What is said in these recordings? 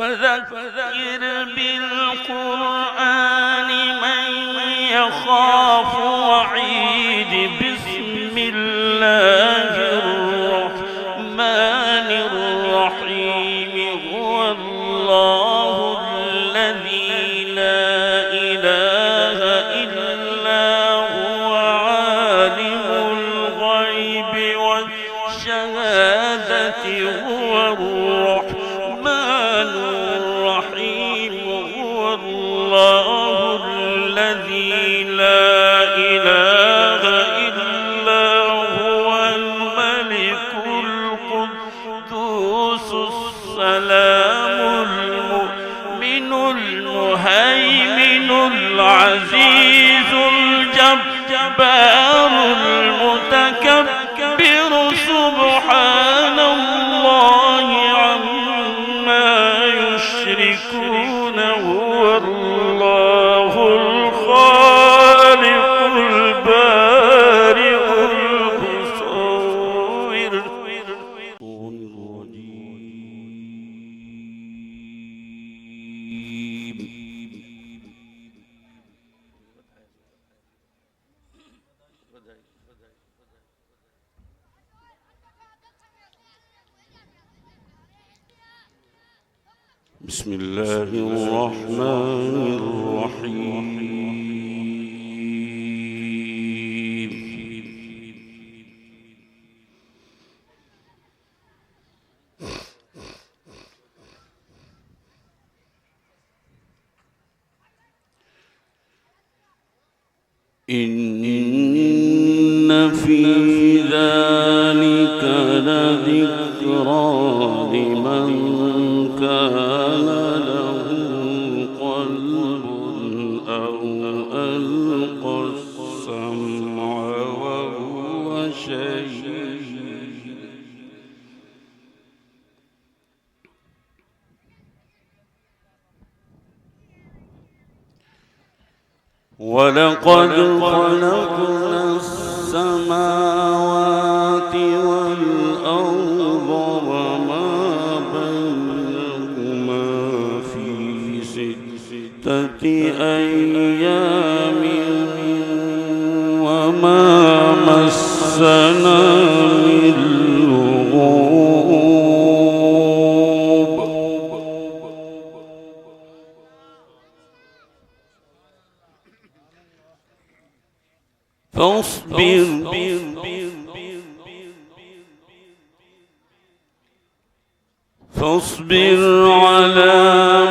فذكر بالقرآن من يخاف وعيد. بسم الله الرحمن الرحيم. هو الله الذي لا إله إلا هو عالم الغيب والشهادة. هو الرحمن الرحيم. هو الله الذي لا إله إلا هو الملك القدوس السلام المؤمن المهيمن العزيز الجبار المتكبر. سبحان الله عما يشركون. هو الله الخالق البارئ المصور. بسم الله الرحمن الرحيم. إن في ذلك لذكرى لمن كان له قلب أو ألقى السمع وهو شهيد. ولقد خلقنا السماوات والأرض وما بينهما في 6 أيام وما مسنا من لغوب. فاصبر على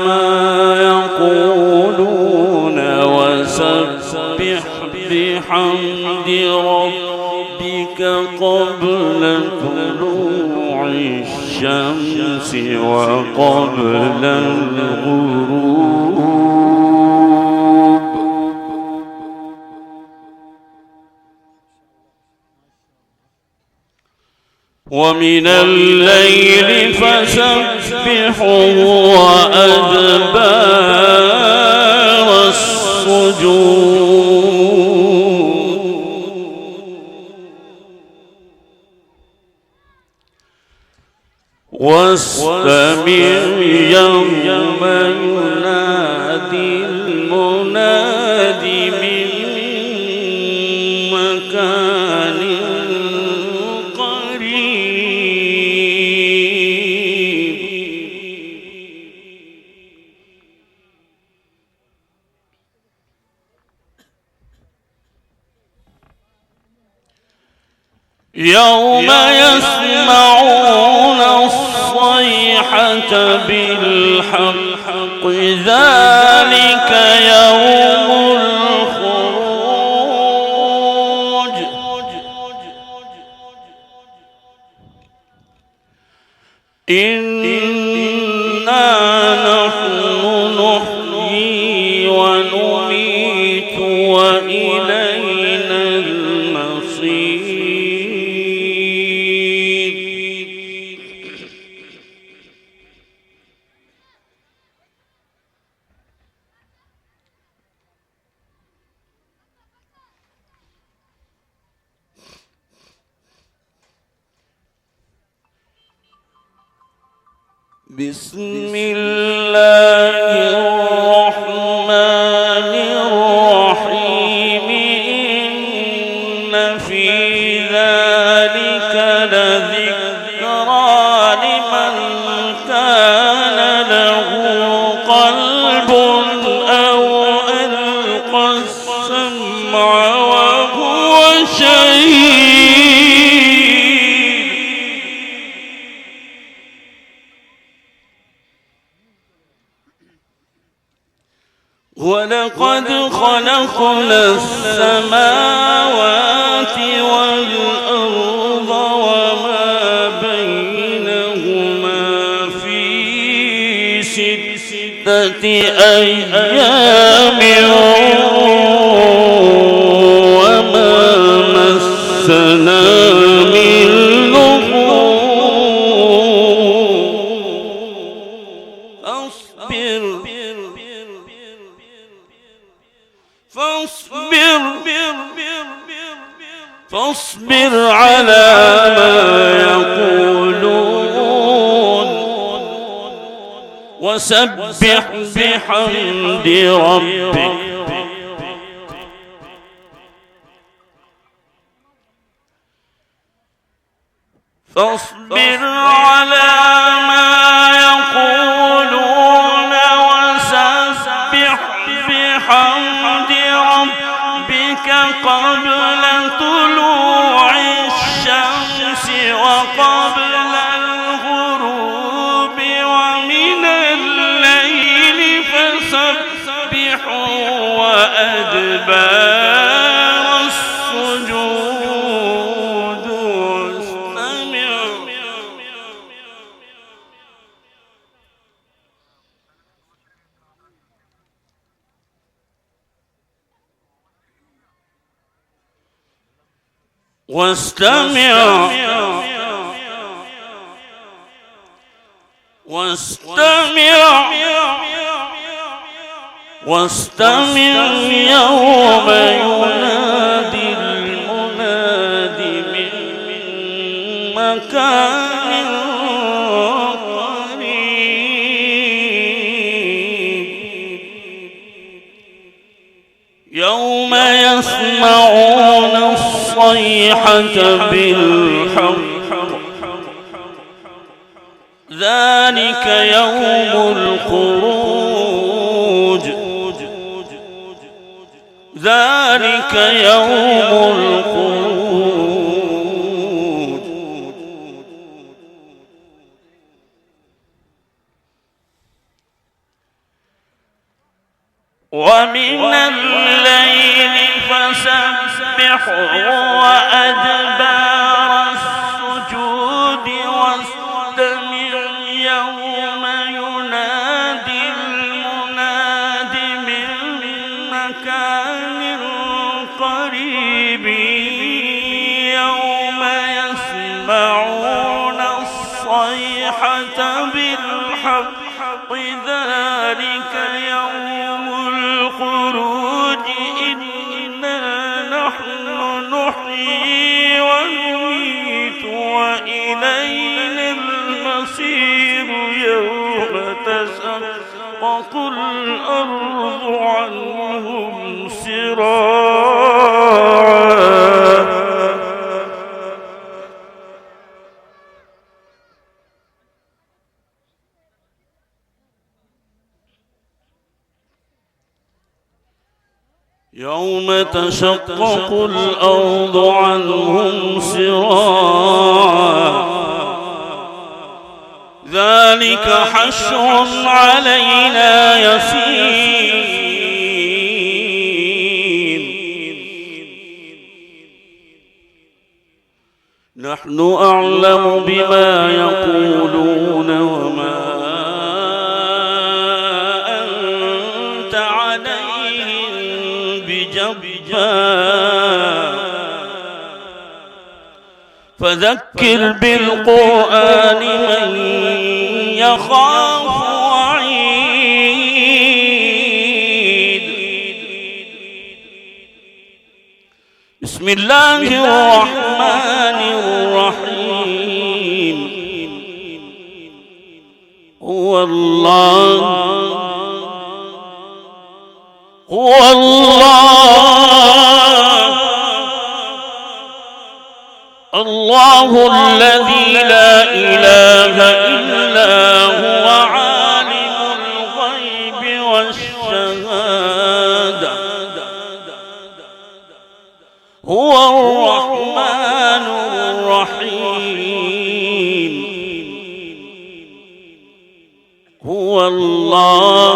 ما يقولون وسبح بحمد ربك قبل طلوع الشمس وقبل الغروب. ومن الليل فسبحه وأدبار السجود. واستمع يوم ينادي المناد من مكان يوم يسمعون الصيحة بالحق. ذلك يوم الخروج. إنا نحن نحيي ونميت وإلينا المصير. بسم الله كان له قلب أو ألقى السمع وهو شهيد ولقد خلقنا السماوات والأرض وما بينهما في 6 أيام وما مسنا من لغوب فاصبر على ما يقولون وسبح بحمد ربك فاصبر على ما يقولون وسبح بحمد ربك قبل طلوع الشمس وقبل الغروب ومن الليل فسبح وأدبار السجود واستمع يوم ينادي المنادي من مكان قريب يوم يسمعون الصيحة بالحق ذلك يوم الخروج ذلك يوم الخروج ومن الليل فسبحه وأدبار السجود واستمع يوم ينادي المناد من مكان قريب يوم يسمعون الصيحة بالحق ذلك يوم الخروج إنا نحن نحيي ونميت وإلينا المصير يوم تشقق الأرض عنهم سراعا يوم تشقق الأرض عنهم سراعا ذلك حشر علينا يسير نحن أعلم بما يقولون وما أنت عليهم بجبار فذكر بالقرآن من يخاف وعيد بسم الله الرحمن الرحيم هو الله الذي لا إله إلا هو هو الله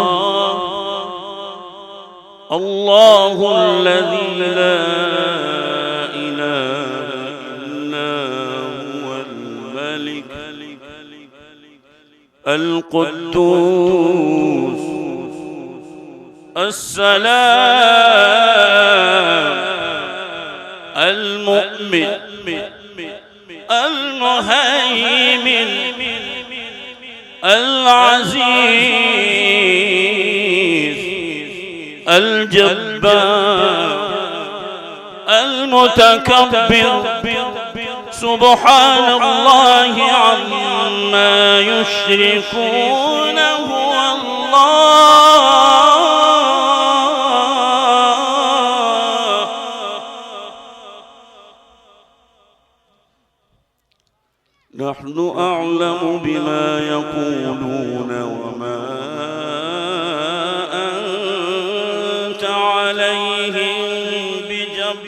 الله الذي لا إله إلا هو الملك القدوس السلام المؤمن المهيمن العزيز الجبار المتكبر سبحان الله عما يشركون هو الله نحن أعلم بما يقولون وما أنت عليهم بجبار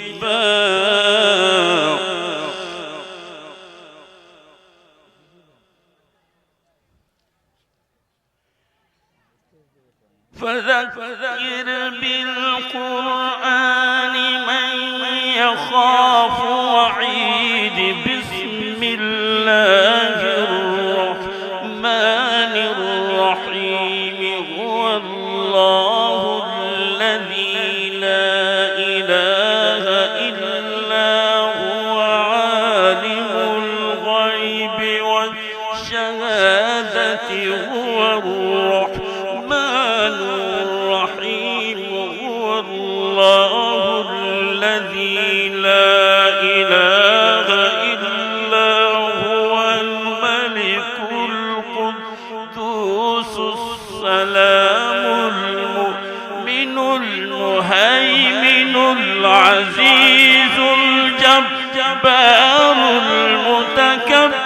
فذكر بالقرآن من يخاف وعيد بسم الله الرحمن الرحيم هو الله الذي لا إله إلا هو عالم الغيب والشهادة هو الرحمن الرحيم هو الله الذي لا إله إلا هو الملك القدوس السلام المؤمن المهيمن العزيز الجبار المتكبر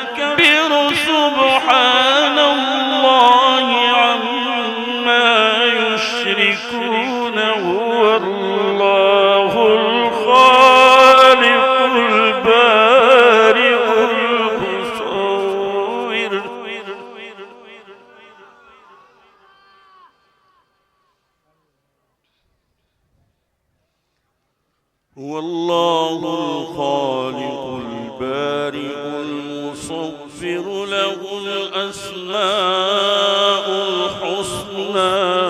سبحان الله عما يشركون هو الله الخالق البارئ المصور هو الله الخالق البارئ المصور له الأسماء الحسنى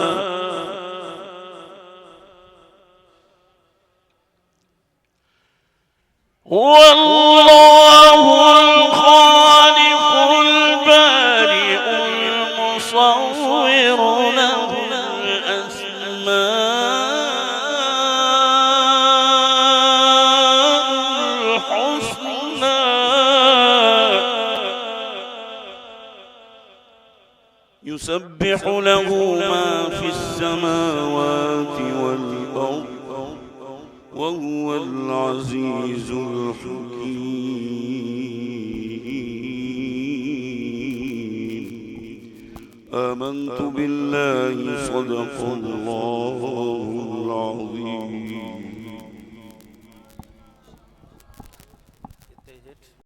هو الله الخالق البارئ المصور له الأسماء الحسنى يسبح له ما في السماوات والأرض وهو العزيز الحكيم آمنت بالله صدق الله العظيم.